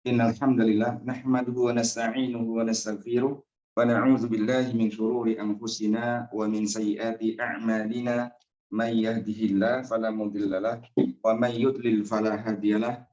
Innal hamdalillah nahmaduhu wa nasta'inuhu wa nastaghfiruh wa na'udzu billahi min shururi anfusina wa min sayyiati a'malina may yahdihillahu fala mudhillalah wa may yudlil fala hadiyalah.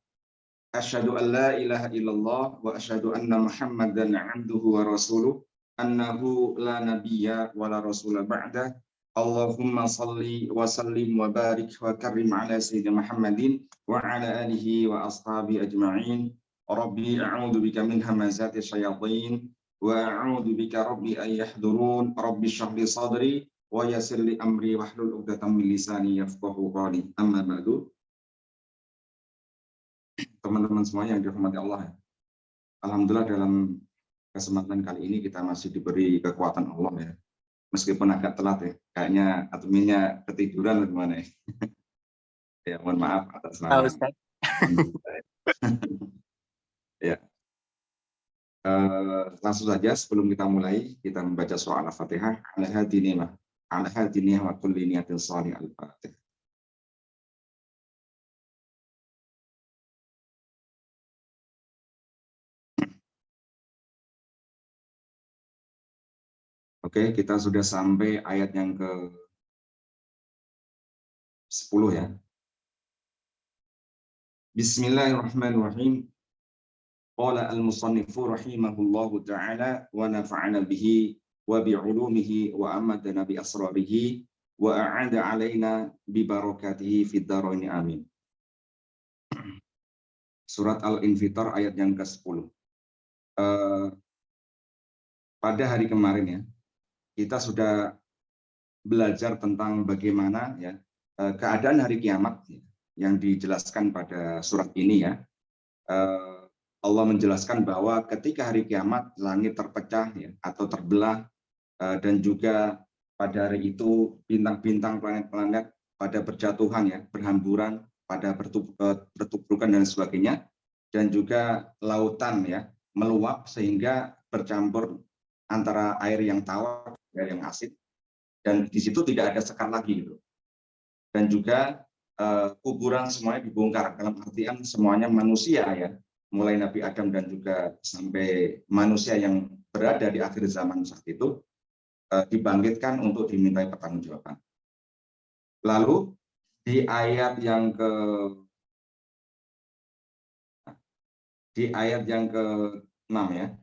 Asyhadu an la ilaha illallah wa asyhadu anna Muhammadan 'abduhu wa rasuluh annahu la nabiyya wa la rasula ba'da. Allahumma salli wa sallim wa barik wa karrim ala sayyidina Muhammadin wa ala alihi wa ashabi ajma'in. Rabbi a'udzu bika min hamazati syayatin wa a'udzu bika rabbi an yahdurun. Rabbi shrah li sadri wa yassir li amri wahlul 'uqdatam min lisani yafqahu qawli. Amma ba'du. Teman-teman semua yang dirahmati Allah. Alhamdulillah dalam kesempatan kali ini kita masih diberi kekuatan Allah ya. Meskipun agak telat ya. Kayaknya adminnya ketiduran atau gimana ya. Ya, mohon maaf atas nama. Ya. Langsung saja sebelum kita mulai kita membaca surah Al-Fatihah. Ala hadiniyah wa kulli niyatin shalih al-Fatihah. Oke, kita sudah sampai ayat yang ke-10 ya. Bismillahirrahmanirrahim. Qala al-musannifu rahimahullahu ta'ala wa nafa'ana bihi wa bi'ulumihi wa amadana bi asrarihi wa a'ada alaina bi barakatihi fid dharain amin. Surat Al-Infitar ayat yang ke-10. Pada hari kemarin ya, kita sudah belajar tentang bagaimana ya keadaan hari kiamat ya, yang dijelaskan pada surat ini ya. Allah menjelaskan bahwa ketika hari kiamat langit terpecah ya, atau terbelah dan juga pada hari itu bintang-bintang, planet-planet pada berjatuhan ya, berhamburan, pada bertubrukan dan sebagainya, dan juga lautan ya meluap sehingga bercampur antara air yang tawar dan yang asin, dan di situ tidak ada sekar lagi gitu. Dan juga kuburan semuanya dibongkar, dalam artian semuanya manusia ya, mulai Nabi Adam dan juga sampai manusia yang berada di akhir zaman saat itu dibangkitkan untuk dimintai pertanggungjawaban. Lalu di ayat yang ke-6 ya.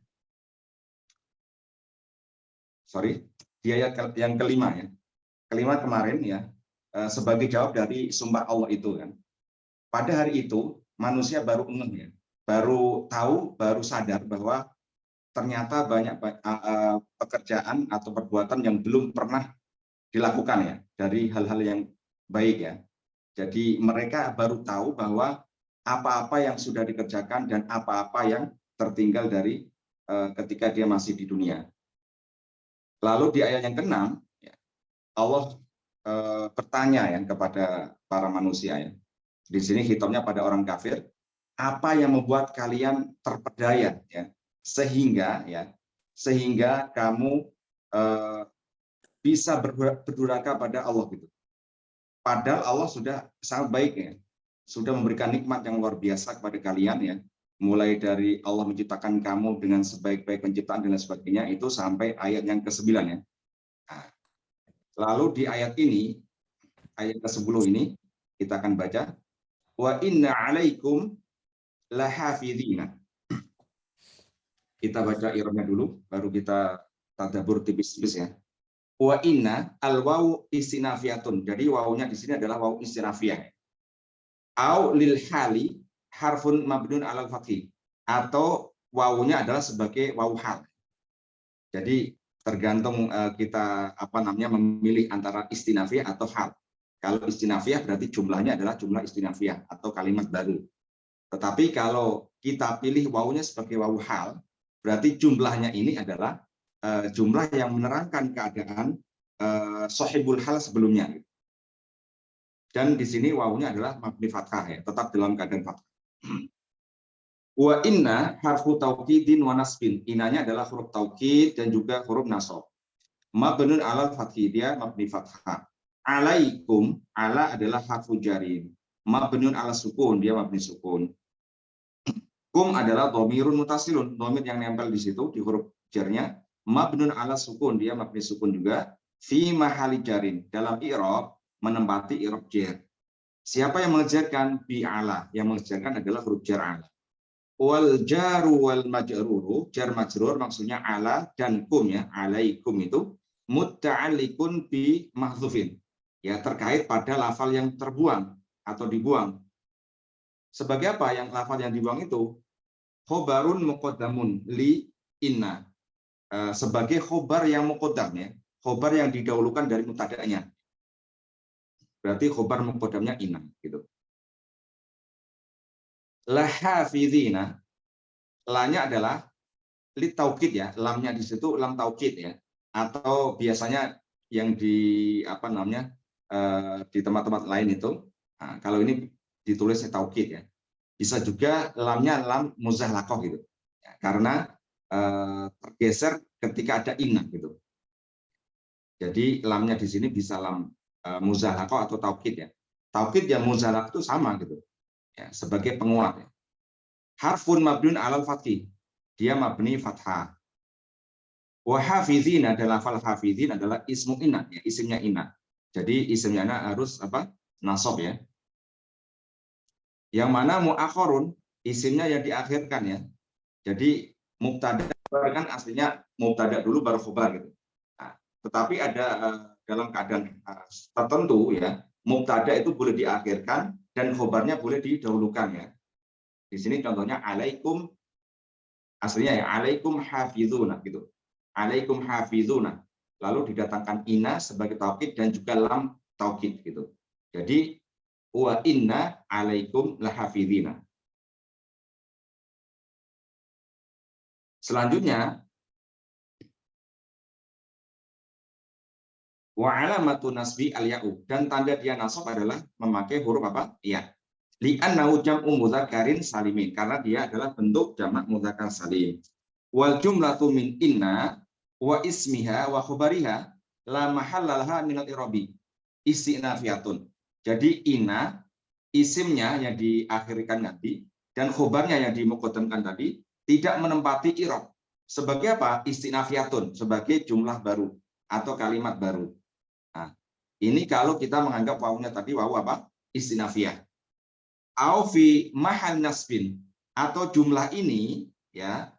Di ayat yang kelima ya. Kelima kemarin ya, sebagai jawab dari sumpah Allah itu kan. Pada hari itu manusia baru ngeh ya, baru tahu, baru sadar bahwa ternyata banyak pekerjaan atau perbuatan yang belum pernah dilakukan ya, dari hal-hal yang baik ya. Jadi mereka baru tahu bahwa apa-apa yang sudah dikerjakan dan apa-apa yang tertinggal dari ketika dia masih di dunia. Lalu di ayat yang ke-6 ya, Allah bertanya ya kepada para manusia ya. Di sini hitamnya pada orang kafir, apa yang membuat kalian terpedaya ya, sehingga kamu bisa berdurhaka pada Allah gitu. Padahal Allah sudah sangat baik ya, sudah memberikan nikmat yang luar biasa kepada kalian ya, mulai dari Allah menciptakan kamu dengan sebaik-baik penciptaan dan sebagainya, itu sampai ayat yang ke-9 ya. Nah, lalu di ayat ini, ayat ke-10 ini kita akan baca, wa inna alaikum lahafidhina. Kita baca irama dulu, baru kita tadabbur tipis-tipis ya. Wa inna al-wawu istinafiyatun. Jadi wawunya di sini adalah wawu istinafiyah. Au lil hali harfun mabnun alal fathih. Atau wawunya adalah sebagai wawu hal. Jadi tergantung kita memilih antara istinafiyah atau hal. Kalau istinafiyah berarti jumlahnya adalah jumlah istinafiyah atau kalimat baru. Tetapi kalau kita pilih wawunya sebagai wawu hal, berarti jumlahnya ini adalah jumlah yang menerangkan keadaan sahibul hal sebelumnya. Dan di sini wawunya adalah mabni fathah ya, tetap dalam keadaan fathah. Wa inna harfu taukidin wa nasbin. Inanya adalah huruf taukid dan juga huruf nasab. Mabnun alal fathih, dia mabni fathah. Alaikum, ala adalah harfu jarin. Mabnun ala sukun, dia mabni sukun. Kum adalah dhamirun mutasilun, dhamir yang nempel di situ di huruf jarnya, mabnun ala sukun, dia mabni sukun juga, fi mahali jarin, dalam i'rab menempati i'rab jar. Siapa yang mengerjakan? Bi ala, yang mengerjakan adalah huruf jar ala. Wal jaru wal majruru, jar majrur maksudnya ala dan kum ya, alaikum itu mutta'alliqun bi mahdzufin. Ya, terkait pada lafal yang terbuang atau dibuang. Sebagai apa yang lafal yang dibuang itu? Khobarun muqaddamun li inna, sebagai khobar yang muqaddam ya, khobar yang didahulukan dari mubtada'nya. Berarti khobar muqaddamnya inna gitu. Lahafidhina, lanya adalah li taukid ya, lamnya di situ lam taukid ya, atau biasanya yang di apa namanya di tempat-tempat lain itu, nah, kalau ini ditulis taukid ya, bisa juga lamnya lam muzahlaqah gitu ya, karena tergeser ketika ada inna gitu. Jadi lamnya di sini bisa lam muzahlaqah atau taukid ya. Taukid yang muzahlaqah itu sama gitu ya, sebagai penguat ya. Harfun mabniun alal fathih, dia mabni fathah. Wa hafizina, adalah lafal hafizin adalah ismu inna ya, isimnya inna. Jadi isimnya inna harus apa? Nasab ya. Yang mana muakhorun, isimnya yang diakhirkan ya. Jadi mubtada kan aslinya mubtada dulu baru khobar gitu. Nah, tetapi ada dalam keadaan tertentu ya, mubtada itu boleh diakhirkan dan khobarnya boleh didahulukan ya. Di sini contohnya alaikum, aslinya ya alaikum hafizuna gitu. Alaikum hafizuna. Lalu didatangkan inna sebagai taukid dan juga lam taukid gitu. Jadi wa inna alaikum lahafizina. Selanjutnya wa alamatu nasbi al-ya'u, dan tanda dia nasab adalah memakai huruf apa? Ya. Li'annahu jam'u mudzakarin salimin, karena dia adalah bentuk jamak mudzakar salim. Wal jumlatu min inna wa ismiha wa khobariha la mahallalaha minal irabi istinafiyatun. Jadi inna isimnya yang diakhirkan tadi dan khobarnya yang dimuqaddamkan tadi tidak menempati irob. Sebagai apa? Istinafiyatun, sebagai jumlah baru atau kalimat baru. Nah, ini kalau kita menganggap wawunya tadi wawu apa? Istinafiyah. Au fi mahal nasbin, atau jumlah ini ya,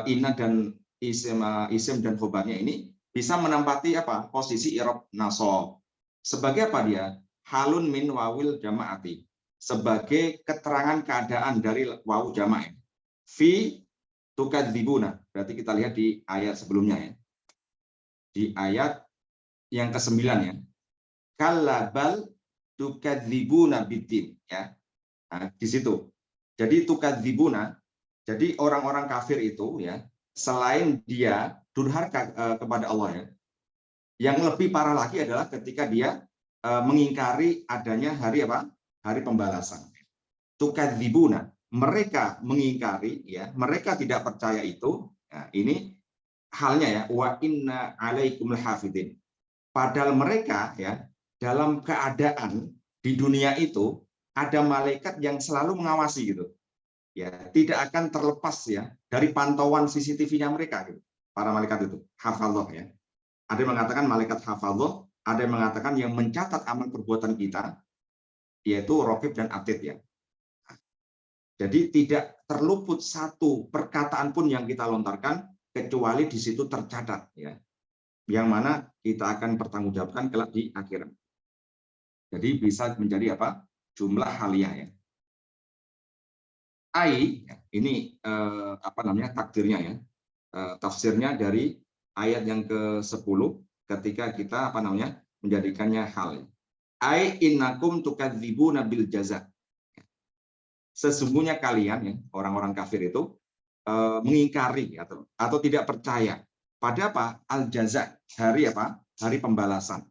inna dan isim dan khobarnya ini bisa menempati apa? Posisi i'rab nasab. Sebagai apa dia? Halun min wawil jama'ati, sebagai keterangan keadaan dari wawu jamaah. Fi tukadzibuna, berarti kita lihat di ayat sebelumnya ya. Di ayat yang ke-9 ya. Kallabal tukadzibuna biddin ya. Nah, di situ. Jadi tukadzibuna, jadi orang-orang kafir itu ya, selain dia durhaka kepada Allah ya, yang lebih parah lagi adalah ketika dia mengingkari adanya hari apa? Hari pembalasan. Tukadzibuna, mereka mengingkari ya, mereka tidak percaya itu. Nah, ini halnya ya, wa inna alaikum hafidin. Padahal mereka ya dalam keadaan di dunia itu ada malaikat yang selalu mengawasi gitu. Ya, tidak akan terlepas ya dari pantauan CCTV-nya mereka gitu. Para malaikat itu, hafallah ya. Ada yang mengatakan malaikat hafallah, ada yang mengatakan yang mencatat amal perbuatan kita, yaitu Raqib dan Atid ya. Jadi tidak terluput satu perkataan pun yang kita lontarkan kecuali di situ tercatat ya. Yang mana kita akan pertanggungjawabkan kelak di akhirat. Jadi bisa menjadi apa? Jumlah haliyah ya. Ai, ini apa namanya takdirnya ya, tafsirnya dari ayat yang ke-10 ketika kita apa namanya menjadikannya hal. Ai innakum tukadzibuna bil jaza. Sesungguhnya kalian ya orang-orang kafir itu mengingkari atau tidak percaya pada apa? Al jaza, hari apa? Hari pembalasan.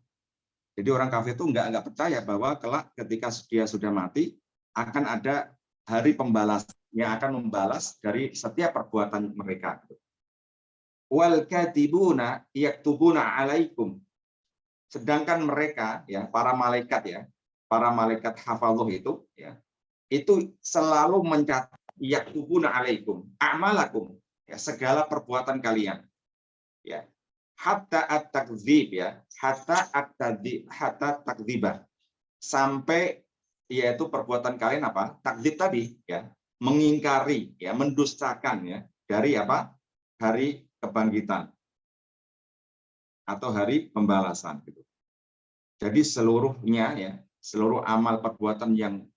Jadi orang kafir itu nggak percaya bahwa kelak ketika dia sudah mati akan ada hari pembalasan yang akan membalas dari setiap perbuatan mereka. Wal katibuna yaktubuna alaikum. Sedangkan mereka ya, para malaikat hafallah itu ya, itu selalu mencatat yaktubuna alaikum a'malakum, ya, segala perbuatan kalian, ya, hatta at-takdzib, ya, hatta takdzibah, sampai yaitu perbuatan kalian apa? Takdzib tadi, ya, mengingkari, ya, mendustakan, ya, dari apa? Hari kebangkitan atau hari pembalasan, gitu. Jadi seluruhnya, ya, seluruh amal perbuatan yang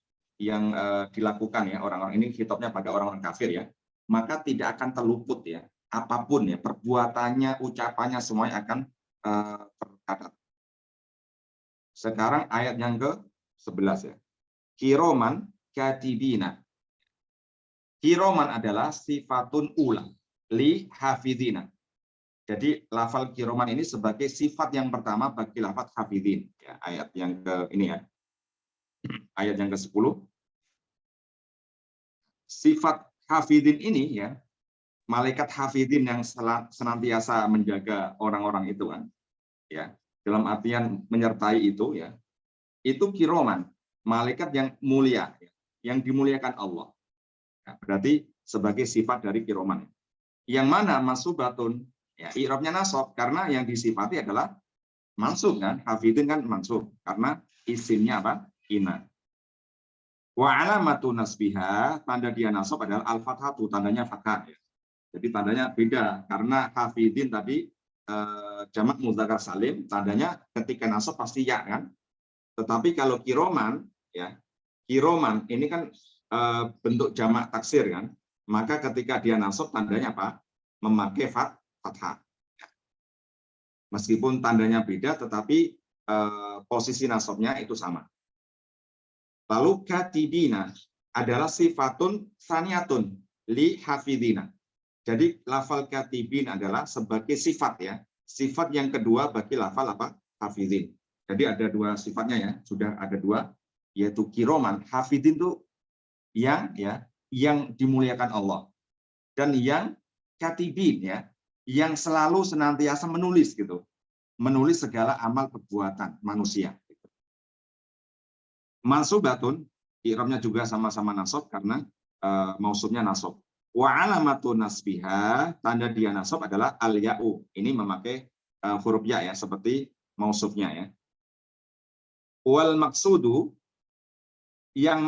dilakukan, ya, orang-orang ini hitopnya pada orang-orang kafir, ya, maka tidak akan terluput, ya, apapun, ya, perbuatannya, ucapannya, semuanya akan tercatat. Sekarang ayat yang ke-11, ya. Kiroman katibina. Kiroman adalah sifatun ulang li hafidina. Jadi lafal kiroman ini sebagai sifat yang pertama bagi lafal hafidin. Ya, ayat yang ke ini, ya. Ayat yang ke-10. Sifat hafidin ini, ya, malaikat hafidin yang senantiasa menjaga orang-orang itu kan, ya, dalam artian menyertai itu, ya, itu kiroman, malaikat yang mulia, ya, yang dimuliakan Allah. Ya, berarti sebagai sifat dari kiroman. Yang mana mansubatun, ya, i'rabnya nasab karena yang disifati adalah mansub kan, hafidin kan mansub karena isimnya apa? Ina. Wa alamatu nasbiha, tanda dia nasab adalah al-fathatu, tandanya fathah, ya. Jadi tandanya beda karena hafidin tadi jamak mudzakkar salim, tandanya ketika nasab pasti ya kan. Tetapi kalau kiroman, ya, kiroman ini kan bentuk jamak taksir kan, maka ketika dia nasab tandanya apa? Memakai fathah. Meskipun tandanya beda, tetapi posisi nasabnya itu sama. Lalu katibina adalah sifatun saniyatun li hafidina. Jadi lafal katibin adalah sebagai sifat, ya, sifat yang kedua bagi lafal apa? Hafidin. Jadi ada dua sifatnya, ya, sudah ada dua, yaitu kiroman. Hafidin itu yang, ya, yang dimuliakan Allah, dan yang katibin, ya, yang selalu senantiasa menulis, gitu, menulis segala amal perbuatan manusia. Mansubatun, i'rabnya juga sama-sama nasab karena mausubnya nasab. Wa alamatu nasbiha, tanda dia nasab adalah al-ya'u. Ini memakai huruf ya, ya, seperti mausubnya, ya. Wal maksudu, yang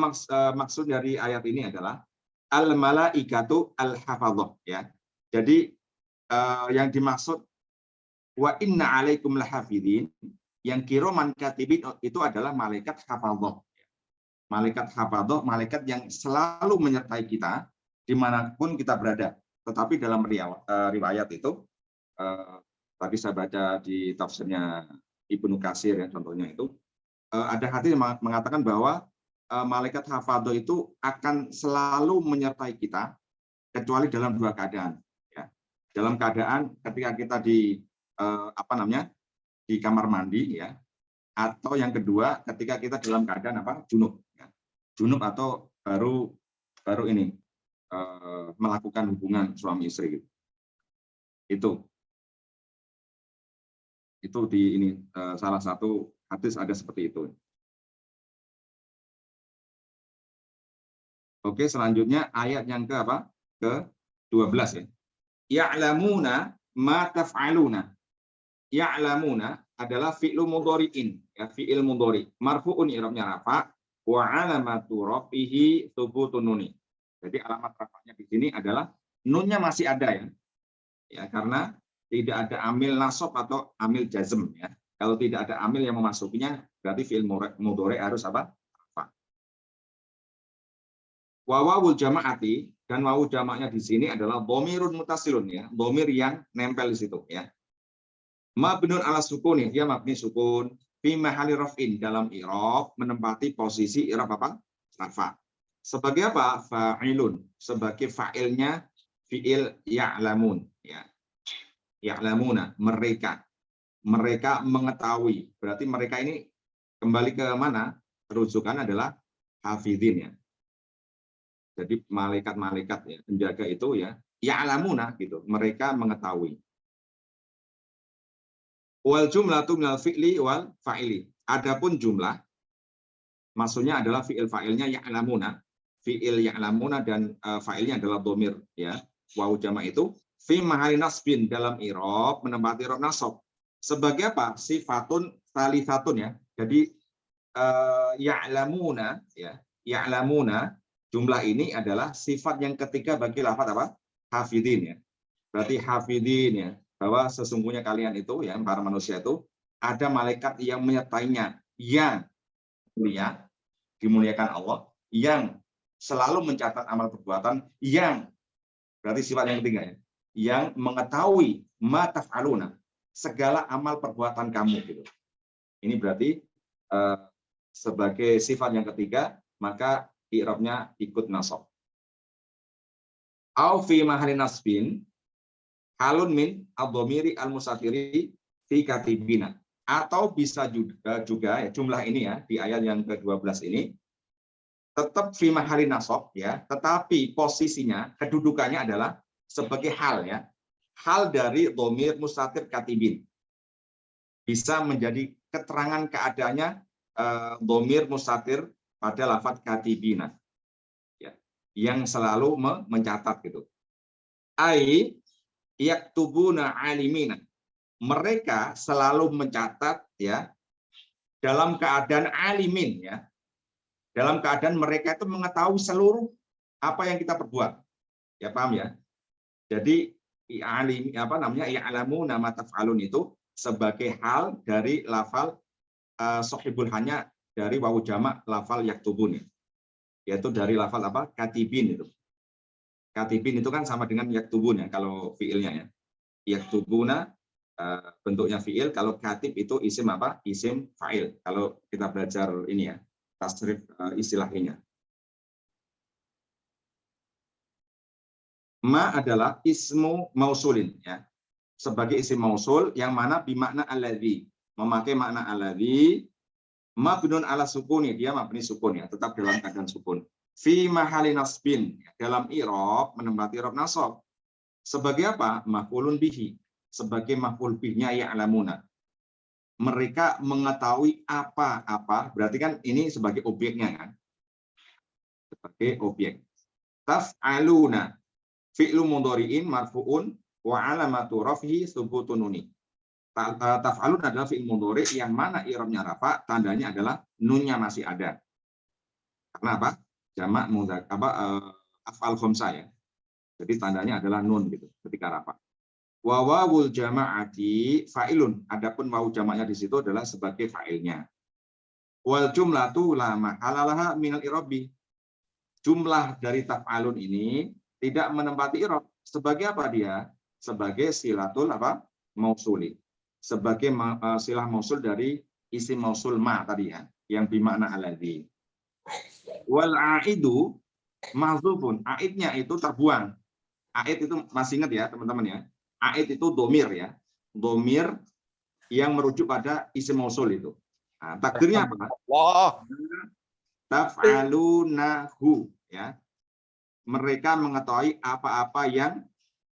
maksud dari ayat ini adalah al-malaikatu al-hafadhah, ya. Jadi yang dimaksud wa inna alaikum lahafidhin, yang kiroman katibin itu adalah malaikat hafadhah. Malaikat hafadhah, malaikat yang selalu menyertai kita dimanapun kita berada. Tetapi dalam riwayat itu, tadi saya baca di tafsirnya Ibnu Katsir, ya, contohnya itu, ada hadis yang mengatakan bahwa malaikat hafadhah itu akan selalu menyertai kita kecuali dalam dua keadaan. Ya. Dalam keadaan ketika kita di di kamar mandi, ya, atau yang kedua ketika kita dalam keadaan apa? Junub. Ya. Junub atau baru ini melakukan hubungan suami istri, gitu. Itu di ini salah satu hadis ada seperti itu. Oke, selanjutnya ayat yang ke apa? Ke-12, ya. Ya'lamuna ma taf'aluna. Ya'lamuna adalah fi'lu mudhari'in, ya, fi'il mudhari. Marfu'un i'rabnya rafa, wa alamatu rafihi thubutun nuni. Jadi alamat rafa'nya di sini adalah nunnya masih ada, ya. Ya, karena tidak ada amil nasab atau amil jazm, ya. Kalau tidak ada amil yang memasukinya, berarti fi'il mudhari harus apa? Rafa. Wa wawul jama'ati, dan wawu jamaknya di sini adalah dhamirun mutasilun, ya, dhamir yang nempel di situ, ya. Mabnun ala sukun, dia mabni sukun fi mahali raf'in, dalam i'rab menempati posisi i'rab apa? Rafa. Sebagai apa? Fa'ilun, sebagai fa'ilnya fi'il ya'lamun, ya. Ya'lamuna, mereka. Mereka mengetahui. Berarti mereka ini kembali ke mana? Rujukan adalah hafidhin, ya. Jadi malaikat-malaikat, ya, penjaga itu, ya, ya'lamuna, gitu. Mereka mengetahui. Wal jumlatu minal fi'li wal fa'ili. Adapun jumlah, maksudnya adalah fi'il fa'ilnya ya'lamuna, fiil ya'lamuna dan fa'ilnya adalah dhamir ya. Wawu jamak itu fi mahali nasbin dalam i'rab menempati i'rab nasab. Sebagai apa? Sifatun salisatun ya. Jadi ya'lamuna ya. Ya'lamuna jumlah ini adalah sifat yang ketiga bagi lafaz apa? Hafidin ya. Berarti hafidin ya, bahwa sesungguhnya kalian itu ya para manusia itu ada malaikat yang menyertainya, yang mulia, dimuliakan Allah, yang selalu mencatat amal perbuatan, yang berarti sifat yang ketiga ya, yang mengetahui ma taf'aluna, segala amal perbuatan kamu gitu. Ini berarti sebagai sifat yang ketiga, maka i'rabnya ikut nasab. Au fi mahali nasbin halun min ad-dhamiri al-musafiri fi katibina. Atau bisa juga ya, jumlah ini ya di ayat yang ke-12 ini tetap fi mahali nasab ya, tetapi posisinya kedudukannya adalah sebagai hal ya. Hal dari dhamir mustatir katibin. Bisa menjadi keterangan keadaannya dhamir mustatir pada lafaz katibina. Ya, yang selalu mencatat gitu. Ai yaktubuna alimina. Mereka selalu mencatat ya dalam keadaan alimin ya. Dalam keadaan mereka itu mengetahui seluruh apa yang kita perbuat. Ya paham ya? Jadi alim apa namanya ya'lamu nama taf'alun itu sebagai hal dari lafal sohibul hanya dari wawu jamak lafal yaktubun ya. Yaitu dari lafal apa? Katibin itu. Katibin itu kan sama dengan yaktubun ya kalau fiilnya ya. Yaktubuna bentuknya fiil, kalau katib itu isim apa? Isim fa'il. Kalau kita belajar ini ya, tasrif istilahnya. Ma adalah ismu mausulin ya. Sebagai isim mausul yang mana bimakna alladzi, memakai makna alladzi, mabnun ala sukuni, dia mabni sukun ya, tetap dalam keadaan sukun. Fi mahali nasbin, dalam i'rab menempati i'rab nasab. Sebagai apa? Maf'ulun bihi. Sebagai maf'ul bihnya ya'lamuna. Mereka mengetahui apa-apa, berarti kan ini sebagai objeknya kan? Sebagai objek. Taf'aluna fi'lu mudhari'in marfu'un wa 'alamatu raf'ihi tsubutun nuni. Taf'alun adalah fi'il mudhari' yang mana i'rabnya rafa, tandanya adalah nunnya masih ada. Karena apa? Jamak mudzakkar af'al khamsah ya. Jadi tandanya adalah nun gitu ketika rafa. Wa wawul jama'ati fa'ilun. Adapun wawu jamaknya di situ adalah sebagai fa'ilnya. Wal jumlatu la mahalaha minal i'rabi. Jumlah dari taf'alun ini tidak menempati i'rab. Sebagai apa dia? Sebagai silatul apa? Mausuli. Sebagai silah mausul dari isim mausul ma tadi ya, yang bimakna alladzi. Wal aidu mahdzufun. Aidnya itu terbuang. Aid itu masih ingat ya, teman-teman ya. Aid itu domir ya, domir yang merujuk pada isim mausul itu. Nah, takdirnya apa? Taf'alunahu ya. Mereka mengetahui apa-apa yang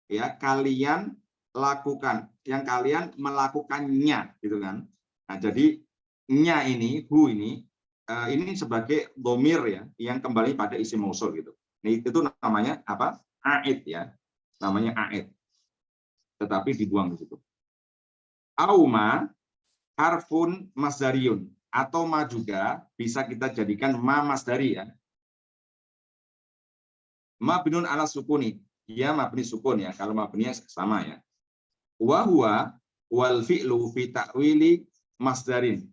ya kalian lakukan, yang kalian melakukannya gitu kan. Nah, jadi nya ini, hu ini sebagai domir ya, yang kembali pada isim mausul gitu. Nah, itu namanya apa? Aid ya. Namanya aid. Tetapi dibuang di situ. Auma harfun masdariun, atau ma juga bisa kita jadikan ma masdari ya. Ma binun ala sukuni, dia mabni sukun ya, kalau mabninya sama ya. Wa huwa wal fi'lu fi ta'wili masdarin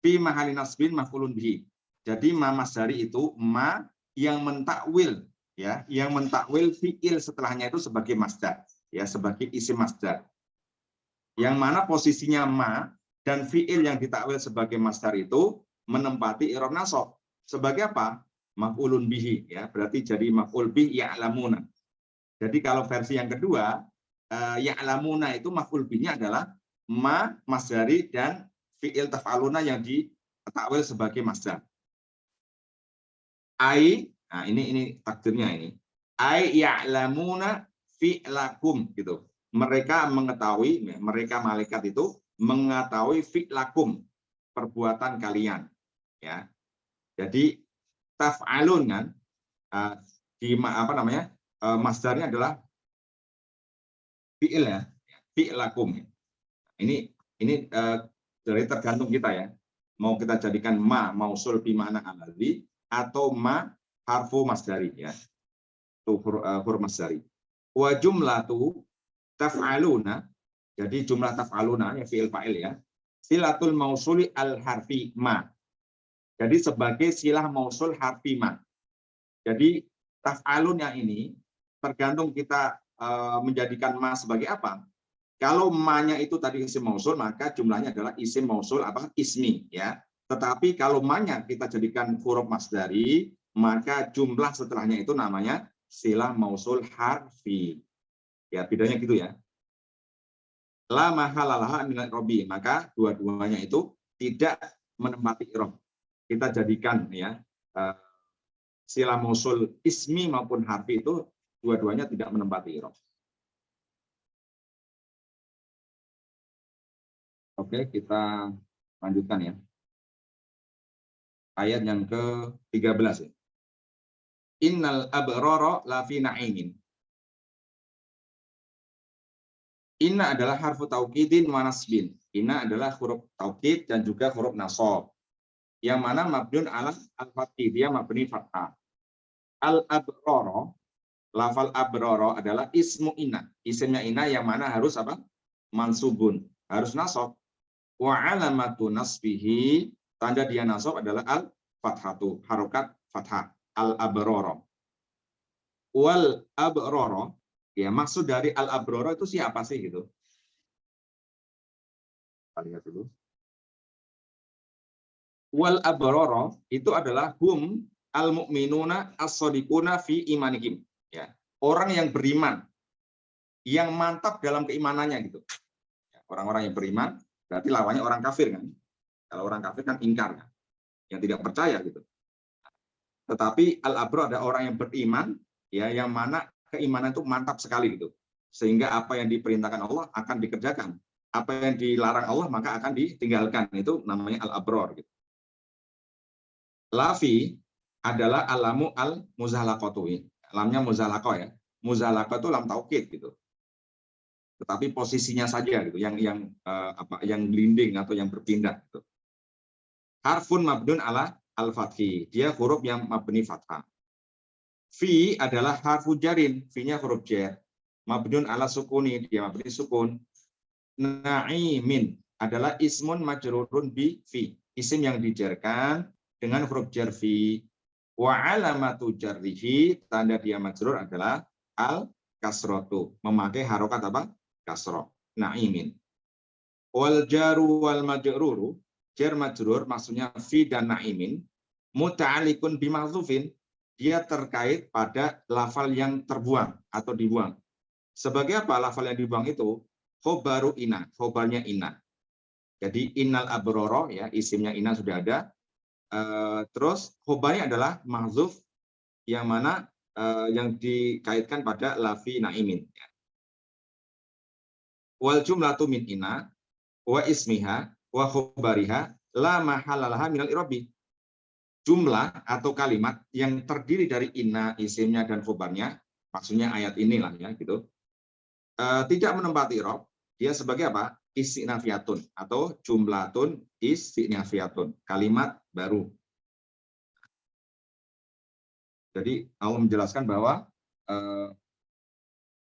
fi mahali nasbin maf'ulun bihi. Jadi ma masdari itu ma yang mentakwil ya, yang mentakwil fi'il setelahnya itu sebagai masdar ya, sebagai isim masdar. Yang mana posisinya ma dan fi'il yang ditakwil sebagai masdar itu menempati i'rab nasab. Sebagai apa? Maf'ulun bihi ya, berarti jadi maf'ul bih ya'lamuna. Jadi kalau versi yang kedua ya'lamuna itu maf'ul bihnya adalah ma masdari dan fi'il taf'aluna yang ditakwil sebagai masdar. Ai, nah ini takdirnya ini. Ai ya'lamuna fi'lakum gitu. Mereka mengetahui, mereka malaikat itu mengetahui fi'lakum, perbuatan kalian ya. Jadi taf'alun kan, di apa namanya, masdarnya adalah fi'il ya, fi'lakum. Ini dari tergantung kita ya. Mau kita jadikan ma mausul bi ma'na alladzi atau ma harfu masdari ya. Itu huruf masdari. Wa jumlatu taf'aluna. Jadi jumlah taf'aluna ya fi'il fa'il ya. Silatul mausuli al harfi ma. Jadi sebagai silah mausul harfi ma. Jadi taf'alunnya ini tergantung kita menjadikan ma sebagai apa. Kalau ma-nya itu tadi isim mausul, maka jumlahnya adalah isim mausul apa ismi ya. Tetapi kalau ma-nya kita jadikan huruf masdari, maka jumlah setelahnya itu namanya silah mausul harfi. Ya, bedanya gitu ya. La mahalalaha minal robi, maka dua-duanya itu tidak menempati i'rab. Kita jadikan ya silah mausul ismi maupun harfi itu dua-duanya tidak menempati i'rab. Oke, kita lanjutkan ya. Ayat yang ke-13 ya. Innal abrara lafi na'imin. Inna adalah harfu taukidin wa nasbin. Inna adalah huruf taukid dan juga huruf nasab. Yang mana mabniun ala al-fathih, dia mabni fathah. Al-abrara, lafal abrara adalah ismu inna. Isimnya inna yang mana harus apa? Mansubun, harus nasab. Wa alamatu nasbihi, tanda dia nasab adalah al-fathatu, harokat fathah, al-abrara. Wal abrara, ya maksud dari al-abrara itu siapa sih gitu? Kita lihat dulu. Wal abrara itu adalah hum al-mu'minuna as-shadiquna fi imanihim. Ya, orang yang beriman, yang mantap dalam keimanannya gitu. Orang-orang yang beriman berarti lawannya orang kafir kan. Kalau orang kafir kan ingkar kan, yang tidak percaya gitu. Tetapi al-abrar ada orang yang beriman ya, yang mana keimanan itu mantap sekali gitu. Sehingga apa yang diperintahkan Allah akan dikerjakan. Apa yang dilarang Allah maka akan ditinggalkan. Itu namanya al-abrar gitu. Lafi adalah alamu al-muzalaqatu. Lamnya muzalaqah ya. Muzalaqah itu lam taukid gitu. Tetapi posisinya saja gitu, yang gelinding atau yang berpindah gitu. Harfun mabdun ala al-fathi, dia huruf yang mabni fathah. Fi adalah harfu jarin, fi-nya huruf jar. Mabdun ala sukuni, dia mabni sukun. Na'imin adalah ismun majrurun bi fi, isim yang dijarkan dengan huruf jar fi. Wa alamatu jarrihi, tanda dia majrur adalah al kasrotu, memakai harokat apa? Kasroh. Na'imin. Wal jaru wal majruru, jar majrur maksudnya fi dan na'imin, muta'alikun bimahzufin, dia terkait pada lafal yang terbuang atau dibuang. Sebagai apa lafal yang dibuang itu? Khobaru ina, khobarnya ina. Jadi innal abroro ya, isimnya ina sudah ada. Terus khobarnya adalah mahzuf yang mana yang dikaitkan pada lafi na'imin. Wal jumlatu min ina wa ismiha wa khobariha la mahalalaha minal i'rabi. Jumlah atau kalimat yang terdiri dari inna, isimnya dan khobarnya, maksudnya ayat inilah ya gitu, tidak menempati i'rab, dia sebagai apa? Istinafiyatun atau jumlatun istinafiyatun, kalimat baru. Jadi Allah menjelaskan bahwa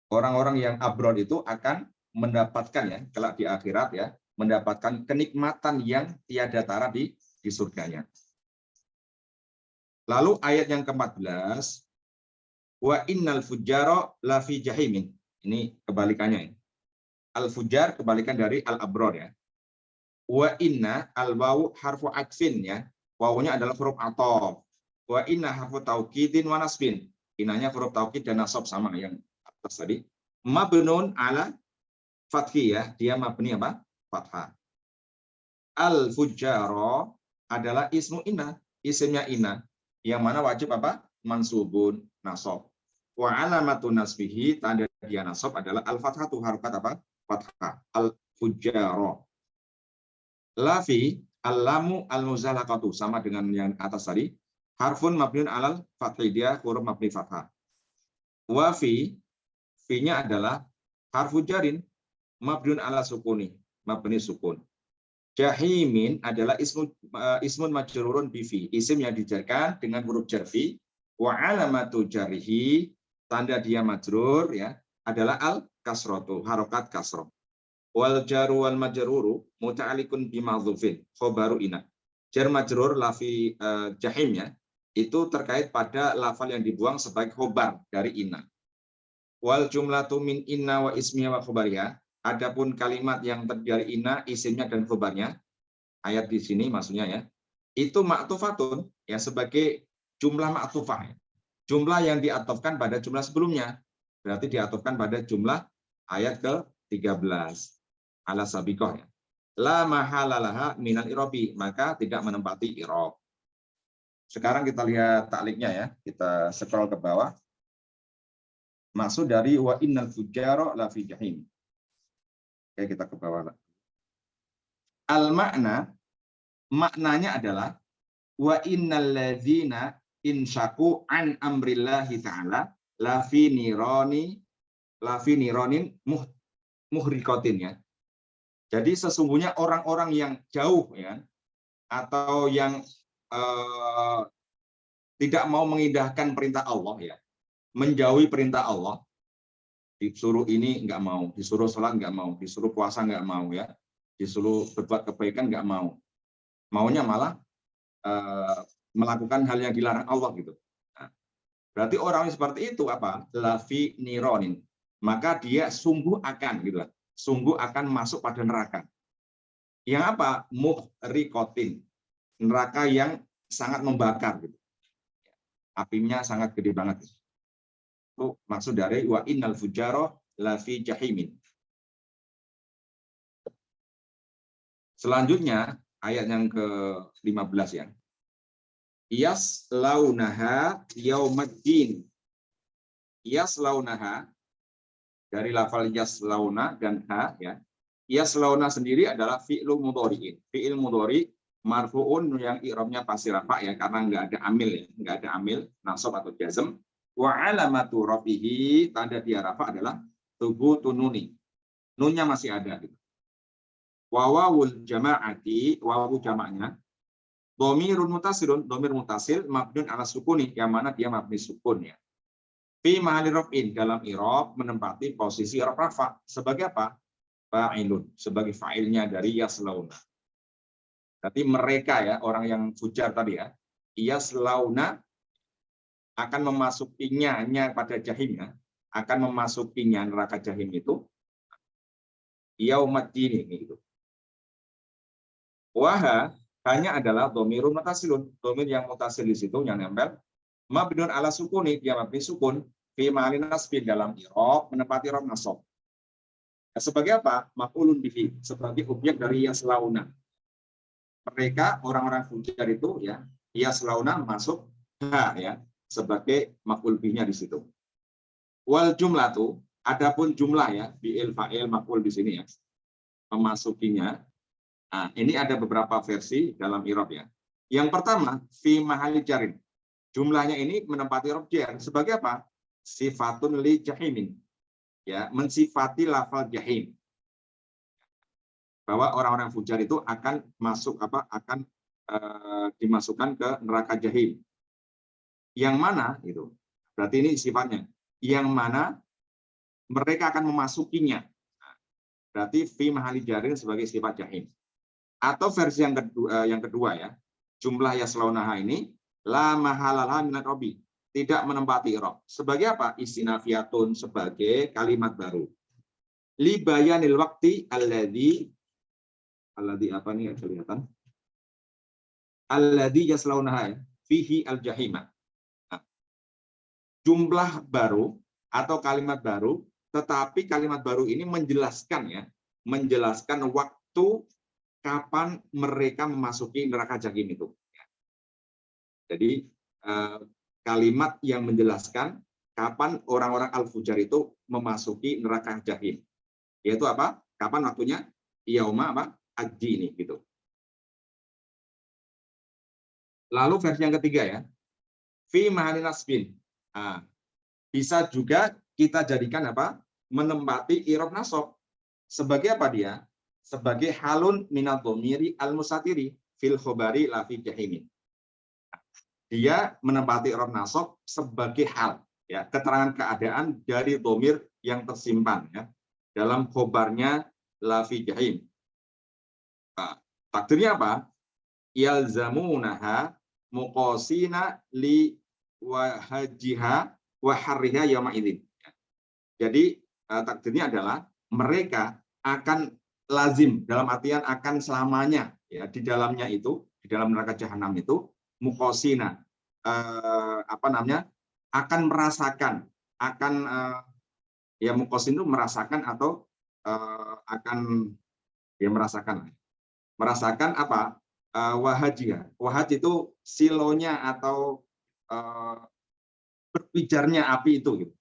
orang-orang yang abroad itu akan mendapatkan ya, kelak di akhirat ya, mendapatkan kenikmatan yang tiada tara di surganya. Lalu ayat yang ke-14, wa innal fujjara lafi jahimin. Ini kebalikannya ya. Al-fujjar kebalikan dari al-abrar ya. Wa inna al-wawu harfu atfin ya. Wawunya adalah huruf ataf. Wa inna harfu taukidin wa nasbin. Inanya huruf taukid dan nasab sama yang atas tadi. Mabnun ala fathi ya. Dia mabni apa? Fathah. Al-fujjara adalah ismu inna. Isimnya inna. Yang mana wajib apa? Mansubun nasab. Wa alamatu nasbihi, tanda dia nasab adalah al-fathatu, harokat apa? Fathah. Al-fujjara. Lafi al-lamu al-muzalaqatu, sama dengan yang atas tadi. harfun mabniun alal fathih, dia huruf mabni fathah. Wa fi-nya adalah harfu jarin mabniun ala sukuni, mabni sukun. Jahimin adalah ismun majrurun bi fi, isim yang dijarkan dengan huruf jar fi, wa alamatu jarhi, tanda dia majrur ya adalah al kasratu, harokat kasroh. Wal jaru wal majruru muta'alliqun bi ma'dzufin khabaru ina. Jar majrur lafi jahim ya, itu terkait pada lafal yang dibuang sebagai khobar dari ina. Wal jumlatu min inna wa ismiya wa khobariha. Adapun kalimat yang terdiri dari inna, isimnya dan khobarnya, ayat di sini maksudnya ya, itu ma'tufatun ya sebagai jumlah ma'tufah. Jumlah yang diatofkan pada jumlah sebelumnya. Berarti diatofkan pada jumlah ayat ke-13. Ala sabiqah ya. La mahalalaha minal irobi, maka tidak menempati irob. Sekarang kita lihat takliknya ya. Kita scroll ke bawah. Maksud dari wa innal fujjara la fi jahim. Oke, kita ke bawah. Al makna, maknanya adalah wa innal ladzina insyaku an amrillahi ta'ala la fi niranin muhriqatin ya. Jadi sesungguhnya orang-orang yang jauh ya atau yang tidak mau mengindahkan perintah Allah ya, menjauhi perintah Allah, disuruh ini nggak mau, disuruh sholat nggak mau, disuruh puasa nggak mau ya, disuruh berbuat kebaikan nggak mau, maunya malah melakukan hal yang dilarang Allah gitu. Nah, berarti orang seperti itu apa? Lafi nironin, maka dia sungguh akan gitu, sungguh akan masuk pada neraka. Yang apa? Muhrikotin, neraka yang sangat membakar gitu. Apinya sangat gede banget. Itu maksud dari wa innal fujjara la fi jahimin. Selanjutnya ayat yang ke-15 ya. Yaslaunaha yaumaddin. Yaslaunaha dari lafal yaslauna dan ha ya. Yaslauna sendiri adalah fi'lu mudhari'in. Fi'il mudhari marfu'un yang i'rabnya pasti rafa ya karena enggak ada amil ya, enggak ada amil nasab atau jazm. Wa alamatu rafihi, tanda dia rafa adalah thubutu nuni. Nunnya masih ada gitu. Wa wawul jama'ati, wawu jamaknya dhamirun mutasilun, dhamir mutasil mabniun ala sukuni, yang mana dia mabni sukun ya. Fi mahalli raf'in, dalam i'rab menempati posisi i'rab rafa sebagai apa? Fa'ilun, sebagai fa'ilnya dari yaslauna. Berarti mereka ya, orang yang fujar tadi ya, yaslauna akan memasukinya pada jahim ya, akan memasukinya neraka jahim itu yaumaddin gitu. Waha hanya adalah dhamirun mutasilun, dhamir yang mutasil di situ yang nempel mabniun ala sukuni, dia mabni sukun fi ma'alin nasbin, dalam i'rab menempati i'rab nasab. Sebagai apa? Maf'ulun bihi, sebagai objek dari yaslauna. Mereka orang-orang fujar itu ya, yaslauna masuk ha ya, sebagai maf'ul bihnya di situ. Wal jumlatu, adapun jumlah ya, fi'il fa'il maf'ul di sini ya, memasukinya. Nah, ini ada beberapa versi dalam i'rab ya. Yang pertama, fi mahalli jarin. Jumlahnya ini menempati i'rab jar sebagai apa? Sifatun li jahimin. Ya, mensifati lafal jahim. Bahwa orang-orang fujar itu akan masuk apa? Akan dimasukkan ke neraka jahim. Yang mana itu? Berarti ini sifatnya. Yang mana mereka akan memasukinya. Berarti fi mahalli jarin sebagai sifat jahim. Atau versi yang kedua ya, jumlah yaslaunaha ini la mahalalaha minat robi, tidak menempati i'rab. Sebagai apa? Istinafiyatun, sebagai kalimat baru. Li bayanil waqti alladzi apa nih kelihatan? Alladzi yaslaunaha fihi al-jahima. Nah, jumlah baru atau kalimat baru, tetapi kalimat baru ini menjelaskan ya, menjelaskan waktu kapan mereka memasuki neraka jahim itu. Jadi kalimat yang menjelaskan kapan orang-orang al-fujar itu memasuki neraka jahim. Yaitu apa? Kapan waktunya? Yauma apa? Ad-dini gitu. Lalu versi yang ketiga ya. fi mahali nasbin. Nah, bisa juga kita jadikan apa? Menempati i'rab nasab. Sebagai apa dia? Sebagai halun minadh dhamiri al-musatiri fil khobari la fi jahimin. Dia menempati i'rab nasab sebagai hal, ya, keterangan keadaan dari dhamir yang tersimpan, ya, dalam khobarnya la fi jahim. Nah, takdirnya apa? Yalzamunaha muqasina li wahajiha wa harriha yauma idzin. Jadi takdirnya adalah mereka akan lazim, dalam artian akan selamanya, ya, di dalamnya itu, di dalam neraka jahanam itu, muqasina, apa namanya, akan merasakan, akan ya, muqasin itu merasakan atau akan, ya, merasakan apa? Wahajia. Wahaj itu silonya atau berpijarnya api itu, gitu.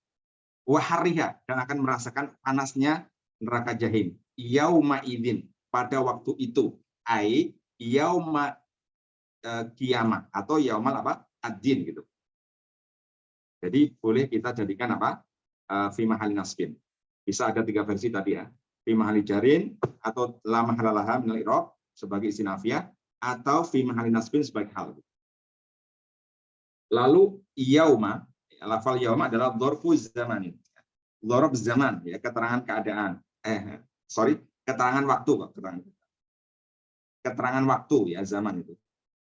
Wahariha, dan akan merasakan panasnya neraka jahim. Yauma idzin, pada waktu itu. Ai yauma kiamat atau yaumal apa? Ad-din, gitu. Jadi boleh kita jadikan apa? Fi mahali nasbin. Bisa ada 3 versi tadi, ya. Fi mahali jarin atau la mahalalaha minal i'rab sebagai istinafiyah, atau fi mahali nasbin sebagai hal. Lalu yauma, lafal yauma adalah dzarfu zamanin. Dzarf zaman, ya, keterangan keadaan. Keterangan waktu, keterangan waktu, ya, zaman itu.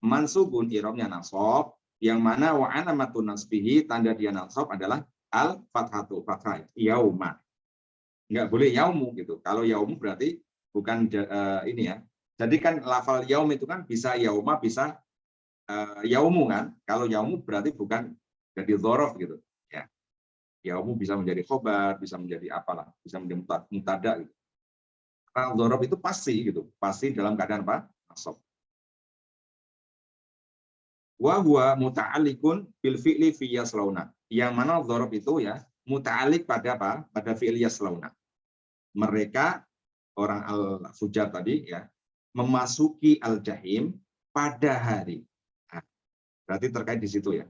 Mansubun i'rabnya nasab, yang mana wa alamatun nasbihi, tanda dia nasab adalah al fathatu, fathah, yauma. Enggak boleh yaumu, gitu. Kalau yaumu berarti bukan ini, ya. Jadi kan lafal yaum itu kan bisa yauma, bisa yaumu, kan. Kalau yaumu berarti bukan jadi dzaraf, gitu, ya. Yaumu bisa menjadi khobar, bisa menjadi apalah, bisa menjadi mutada, gitu. Karena dzaraf itu pasti, gitu, pasti dalam keadaan apa? Nasab. Wa huwa muta'alliqun bil fi'li fi yaslauna. Yang mana dzaraf itu, ya, muta'alliq pada apa? Pada fi'il yaslauna. Mereka orang al-fujar tadi, ya, memasuki al-jahim pada hari. Nah, berarti terkait di situ, ya.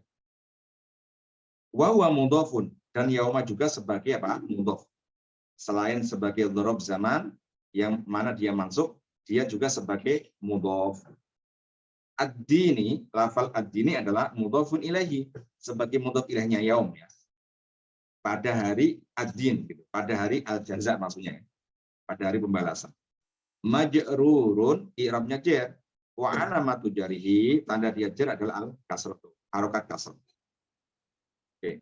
Wa huwa mudhafun, dan yauma juga sebagai apa? Mudhaf. Selain sebagai dzaraf zaman yang mana dia masuk, dia juga sebagai mudhaf. Ad-dini, lafal ad-dini adalah mudhafun ilaihi, sebagai mudhaf ilaihnya yaum, ya. Pada hari ad-din, gitu. Pada hari al-jaza maksudnya, ya. Pada hari pembalasan. Majrurun, i'rabnya jar. Wa alamatu jarihi, tanda dia jar adalah al-kasrah, harokat kasrah. Oke.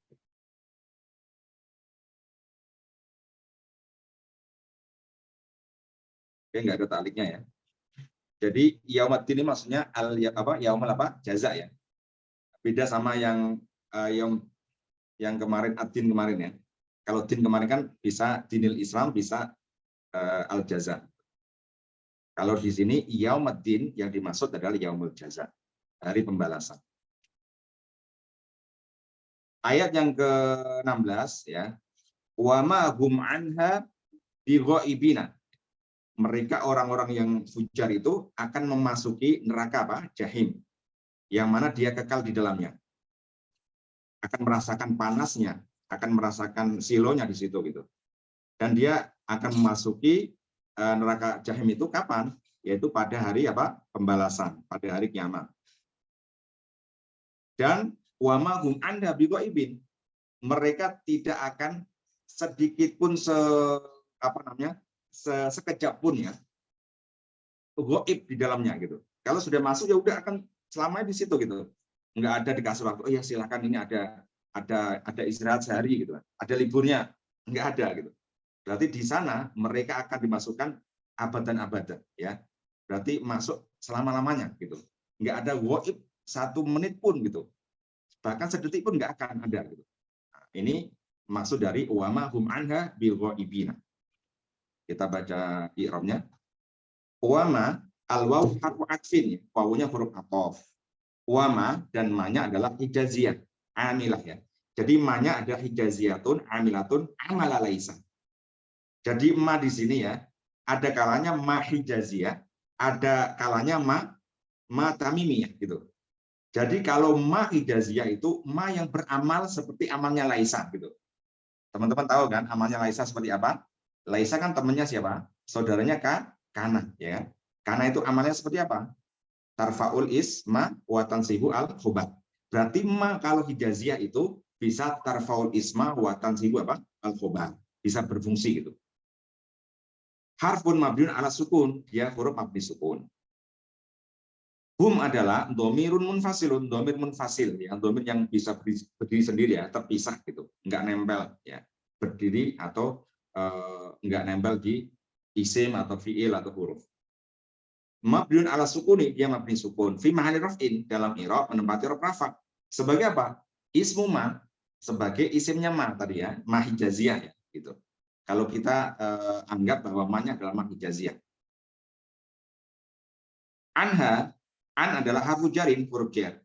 Oke, nggak ada taliknya, ya. Jadi yaumaddin ini maksudnya yaumul apa? Jaza, ya. Beda sama yang yang kemarin ad-din kemarin, ya. Kalau din kemarin kan bisa dinil Islam, bisa al-jaza. Kalau di sini yaumaddin yang dimaksud adalah yaumul jaza, hari pembalasan. Ayat yang ke-16, ya. Wa ma hum anha bighaibina. Mereka orang-orang yang fujar itu akan memasuki neraka apa? Jahim. Yang mana dia kekal di dalamnya. Akan merasakan panasnya, akan merasakan silonya di situ, gitu. Dan dia akan memasuki neraka jahim itu kapan? Yaitu pada hari apa? Pembalasan, pada hari kiamat. Dan wa ma hum anda bighaibin. Mereka tidak akan sedikit pun sekejap pun, ya, ghaib di dalamnya, gitu. Kalau sudah masuk, ya udah akan selamanya di situ, gitu. Nggak ada dikasih waktu, oh ya silakan, ini ada istirahat sehari, gitu. Ada liburnya, nggak ada, gitu. Berarti di sana mereka akan dimasukkan abadan, ya. Berarti masuk selama-lamanya, gitu. Nggak ada ghaib 1 menit pun, gitu. Bahkan sedetik pun nggak akan ada, gitu. Nah, ini maksud dari wa ma hum anha bil ghaibina. Kita baca i'rabnya. Wa ma al-waw harfu atfin, wawunya huruf ataf. Wa ma dan ma-nya adalah hijaziyah, amilah, ya. Jadi ma-nya ada hijaziyatun, amilatun, amala laisa. Jadi ma di sini, ya, ada kalanya ma hijaziyah, ada kalanya ma tamimiyah, gitu. Jadi kalau ma hijaziyah itu ma yang beramal seperti amalnya Laisa gitu. Teman-teman tahu kan amalnya Laisa seperti apa? Laisa kan temannya siapa? Saudaranya Kana, ya. Kana itu amalnya seperti apa? Tarfaul isma wa tansibu al khobar. Berarti ma kalau hijaziyah itu bisa tarfaul isma wa tansibu apa? Al khobar. Bisa berfungsi gitu. Harfun mabniun ala sukun, dia huruf mabni sukun. Hum adalah domirun munfasilun, domir munfasil, ya, domir yang bisa berdiri sendiri ya, terpisah gitu, nggak nempel ya, berdiri atau nggak nempel di isim atau fiil atau huruf. Mabniun ala sukuni, dia mabni sukun. Fi mahali raf'in, dalam i'rab menempati huruf rafa. Sebagai apa? Ismu ma, sebagai isimnya ma tadi ya, ma hijaziyah ya, gitu. Kalau kita anggap bahwa ma-nya adalah ma hijaziyah. Anha, an adalah harfu jarin, huruf jar.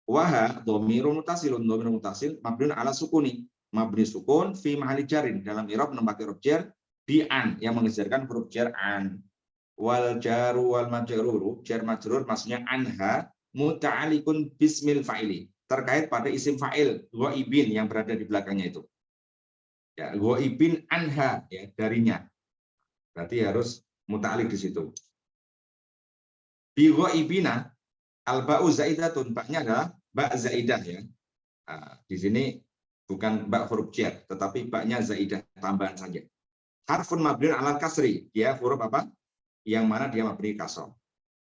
Waha dhamirun mutasilun, dhamir mutasil mabniun ala sukuni, mabni sukun fi mahali jarin, dalam i'rab menempati huruf jar di an yang mengejarkan huruf jar an. Wal jaru wal majruru, jar majrur maksudnya anha muta'alliqun bismil fa'ili, terkait pada isim fa'il ghaibin yang berada di belakangnya itu. Ya, ghaibin anha ya, darinya. Berarti harus muta'alliq di situ. Bi ghaibina al ba'u zaidatun, baknya adalah ba zaidah ya. Nah, di sini bukan ba huruf jar, tetapi baknya zaidah, tambahan saja. Harfun mabniun alal kasri, dia huruf apa? Yang mana dia mabni kasrah.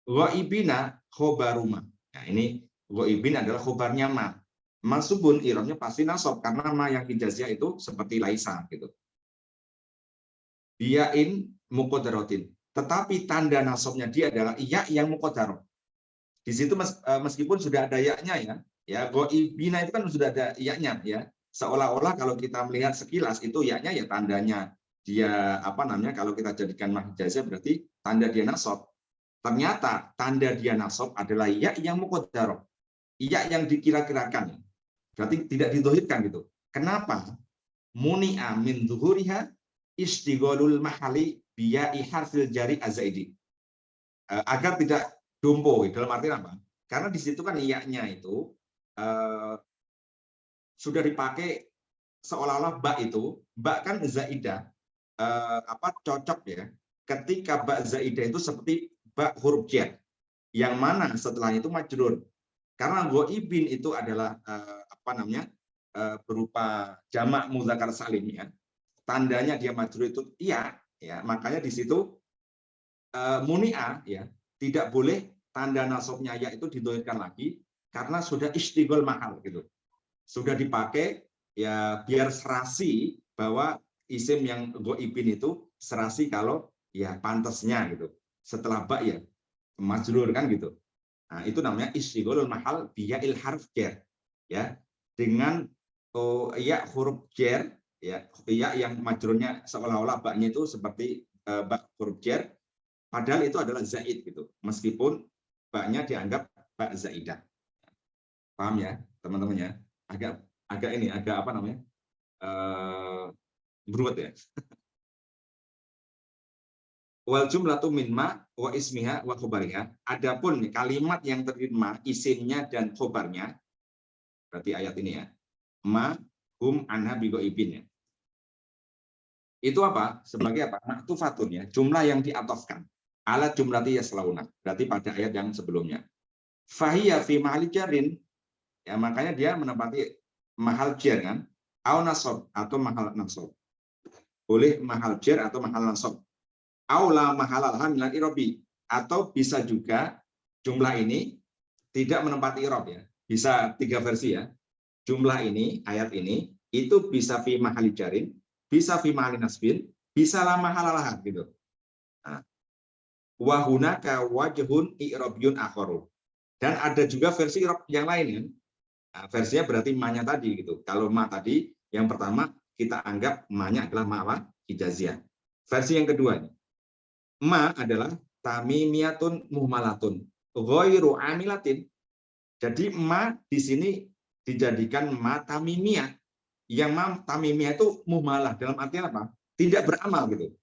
Ghaibina khobaruma. Nah, ini ghaibin adalah khobarnya ma. Mansubun i'rabnya pasti nasab karena ma yang hijaziyah itu seperti laisa gitu. Biain muqaddaratin. Tetapi tanda nasabnya dia adalah iya yang muqaddarah. Di situ meskipun sudah ada ya-nya ya. Ya, ghaibina itu kan sudah ada ya-nya ya. Seolah-olah kalau kita melihat sekilas itu ya-nya ya tandanya dia apa namanya, kalau kita jadikan ma hijaziyah berarti tanda dia nasab. Ternyata tanda dia nasab adalah ya yang muqaddarah, ya yang dikira-kirakan, berarti tidak didohirkan gitu. Kenapa? Muni'a min zuhuriha istigholul mahali biya'i harfil jari azaidi, agar tidak dompo. Dalam arti apa? Karena di situ kan iya-nya itu sudah dipakai seolah-olah ba itu, ba kan zaidah, cocok ya. Ketika ba zaidah itu seperti ba huruf jar, yang mana setelahnya itu majrur. Karena ghaibin itu adalah berupa jamak mudzakkar salim ya. Tandanya dia majrur itu iya ya, makanya di situ muni'a ya, tidak boleh tanda nasabnya ya itu didohirkan lagi karena sudah istighol mahal gitu. Sudah dipakai ya biar serasi bahwa isim yang ghaibin itu serasi kalau ya pantasnya gitu. Setelah ba ya majrur kan gitu. Nah, itu namanya istigholul mahal biya'il harf jar ya, dengan ya huruf jar ya, ya yang majrurnya seolah-olah baknya itu seperti bak huruf jar, padahal itu adalah zaid gitu, meskipun baknya dianggap bak zaidah. Paham ya teman-teman ya? Agak ini agak apa namanya, beruat ya. Wal jumlatu min ma wa ismiha wa khobariha. Adapun kalimat yang terdiri ma, isimnya dan khobarnya, berarti ayat ini ya, ma hum anha bi ghaibin ya. Itu apa? Sebagai apa? Maktufatun ya, jumlah yang diatofkan. Ala jumlati yaslauna, berarti pada ayat yang sebelumnya. Fahiya fi mahali jarin, ya makanya dia menempati mahal jar kan, au nasab atau mahal nasab. Boleh mahal jar atau mahal nasab. Aula mahalal hamilal irobi, atau bisa juga jumlah ini tidak menempati irob ya, bisa tiga versi ya. Jumlah ini, ayat ini itu bisa fi mahali jarin, bisa fi mahali nasbin, bisa la mahalalah gitu. Nah, wa hunaka wajhun i'rabiyun akharu, dan ada juga versi irob yang lain kan. Nah, versinya berarti ma-nya tadi gitu. Kalau ma tadi yang pertama kita anggap ma-nya adalah ma hijaziyah. Versi yang kedua ini, ma adalah tamimiyatun muhmalatun ghairu amilatin. Jadi ma di sini dijadikan ma tamimiyah. Yang ma tamimiyah itu muhmalah, dalam artian apa? Tidak beramal gitu.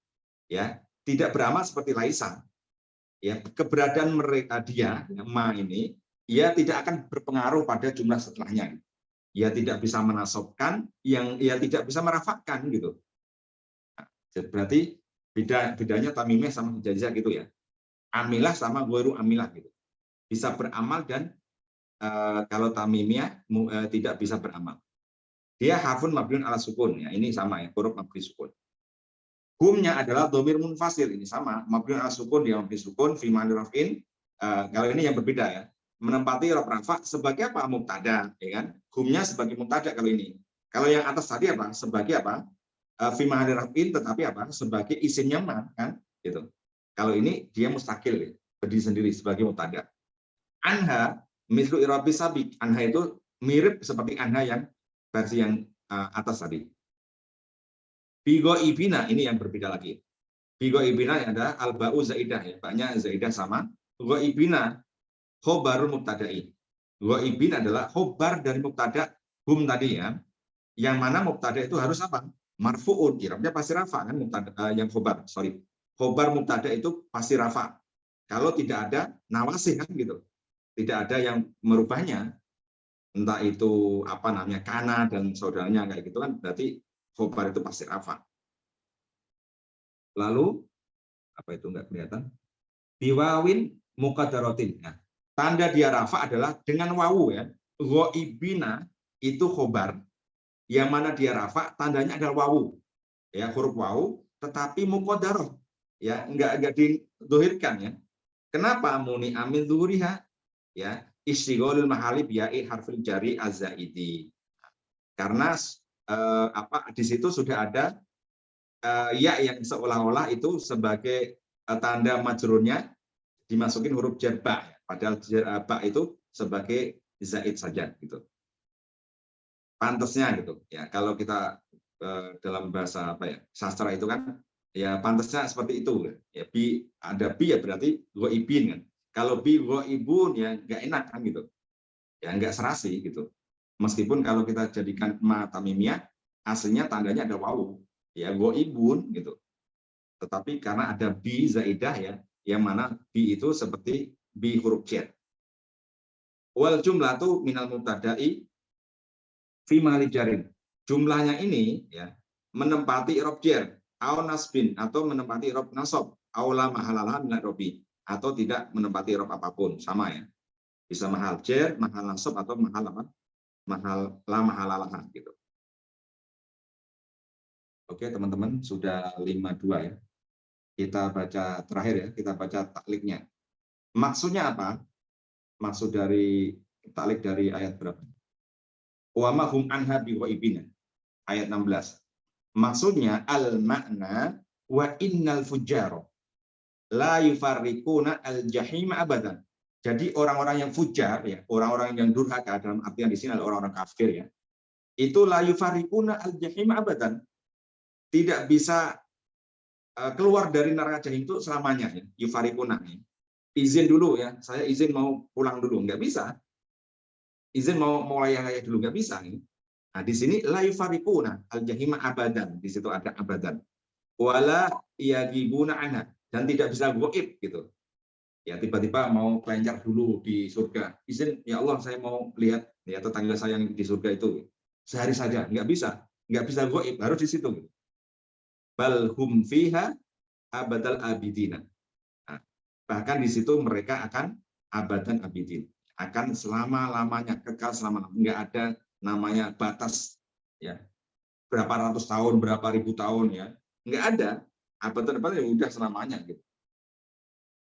Ya, tidak beramal seperti laisa. Ya, keberadaan mereka dia ma ini ia tidak akan berpengaruh pada jumlah setelahnya. Ia tidak bisa menasobkan, yang ia tidak bisa merafakkan gitu. Nah, berarti bedanya tamimiyah sama hijaizah gitu ya. Amilah sama ghairu amilah gitu. Bisa beramal dan kalau tamimiyah tidak bisa beramal. Dia harfun mabniun ala sukun ya. Ini sama ya, huruf mabni sukun. Humnya adalah dhamir munfasil, ini sama, mabniun ala sukun, dia mabni sukun, fi ma'ni raf'in. Kalau ini yang berbeda ya. Menempati rob rafa sebagai apa? Mubtada, ya kan? Humnya sebagai mubtada kalau ini. Kalau yang atas tadi apa? Sebagai apa? Fi ma'ni raf'in, tetapi apa? Sebagai isimnya ma, kan? Gitu. Kalau ini dia mustakil, ya. Berdiri sendiri sebagai mubtada. Anha mislu irabi sabik. Anha itu mirip seperti anha yang versi yang atas tadi. Bigo ibina ini yang berbeda lagi. Bigo ibina ada alba'u zaidah ya, banyak zaidah sama. Go ibina khobarul mubtada'i. Go ibin adalah khobar dari mubtada hum tadi ya. Yang mana mubtada itu harus apa? Marfu'un, irabnya pasti rafa kan mubtada yang khobar, sorry. Khobar mubtada itu pasti rafa. Kalau tidak ada nawasih kan gitu. Tidak ada yang merubahnya. Entah itu apa namanya kana dan saudaranya kayak gitu kan, berarti khobar itu pasti rafa. Lalu apa itu enggak kelihatan? Biwawin muqaddaratin. Nah, tanda dia rafa adalah dengan wawu ya. Ghaibina itu khobar. Yang mana dia rafa tandanya adalah wawu. Ya, huruf wawu tetapi muqaddarah. Ya, enggak didohirkan ya. Kenapa muni amin zuhuriha? Ya, istighalul mahali biya'i harfil jari az-zaidi. Karena di situ sudah ada ya yang seolah-olah itu sebagai tanda majrurnya dimasukin huruf jar ba, padahal ba itu sebagai zaid saja gitu. Pantasnya gitu ya. Kalau kita dalam bahasa apa ya? Sastra itu kan ya pantasnya seperti itu ya. Bi ada bi ya berarti ghaibin kan. Kalau bi ghaibun ya enggak enak kan gitu. Ya enggak serasi gitu. Meskipun kalau kita jadikan ma tamimiyah aslinya tandanya ada wawu ya ghaibun gitu. Tetapi karena ada bi zaidah ya, yang mana bi itu seperti bi huruf jar. Wal jumlatu minal mubtada'i fi mahali jarin. Jumlahnya ini ya menempati i'rab jar, au nasbin atau menempati i'rab nasab, au la mahalalah min i'rabi atau tidak menempati i'rab apapun, sama ya. Bisa mahal jar, mahal nasab atau mahal apa? Mahal la mahalalah gitu. Oke, teman-teman, sudah 52 ya. Kita baca terakhir ya, kita baca takliknya. Maksudnya apa? Maksud dari taklik dari ayat berapa? Wa ma hum anha biwaibina. Ayat 16. Maksudnya al makna wa innal fujjara la yufarriquna al jahim abadan. Jadi orang-orang yang fujar ya, orang-orang yang durhaka dalam artian di sini adalah orang-orang kafir ya. Itu la yufarriquna al jahim abadan. Tidak bisa keluar dari neraka jahim itu selamanya ya. Yufarriquna ya. Izin dulu ya, saya izin mau pulang dulu, nggak bisa. Izin mau layah-layah dulu, nggak bisa. Nah, di sini la yufarriquna al-jahima abadan, di situ ada abadan. Wala yagibuna anha, dan tidak bisa goib gitu. Ya tiba-tiba mau kelenjar dulu di surga. Izin, ya Allah saya mau lihat ya tetangga saya yang di surga itu. Sehari saja, nggak bisa. Nggak bisa goib, harus di situ. Bal hum fiha abadal abidina. Nah, bahkan di situ mereka akan abadan abidin, akan selama-lamanya, kekal selama-lamanya. Enggak ada namanya batas ya. Berapa ratus tahun, berapa ribu tahun ya. Enggak ada. Abadan ya udah selamanya gitu.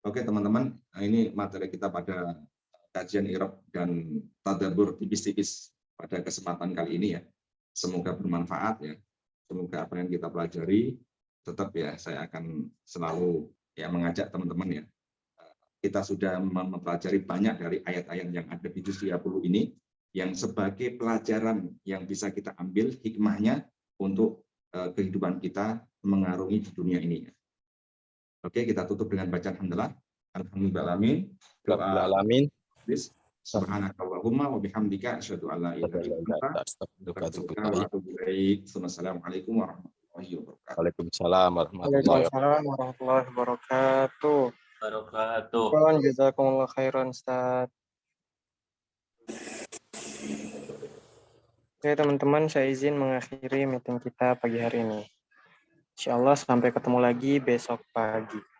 Oke, teman-teman, nah ini materi kita pada kajian i'rab dan tadabbur tipis-tipis pada kesempatan kali ini ya. Semoga bermanfaat ya. Semoga apa yang kita pelajari tetap ya saya akan selalu ya mengajak teman-teman ya. Kita sudah mempelajari banyak dari ayat-ayat yang ada di juz 30 ini yang sebagai pelajaran yang bisa kita ambil hikmahnya untuk kehidupan kita mengarungi di dunia ini. Oke, kita tutup dengan bacaan hamdalah. Alhamdulillahirabbil alamin. Subhanakallahumma wa bihamdika asyhadu an la ilaha illa anta astaghfiruka wa atubu ilaik. Wassalamualaikum warahmatullahi wabarakatuh. Waalaikumsalam warahmatullahi wabarakatuh. Wabarakatuh. Jazakumullah khairan, Ustaz. Oke teman-teman, saya izin mengakhiri meeting kita pagi hari ini. Insya Allah sampai ketemu lagi besok pagi.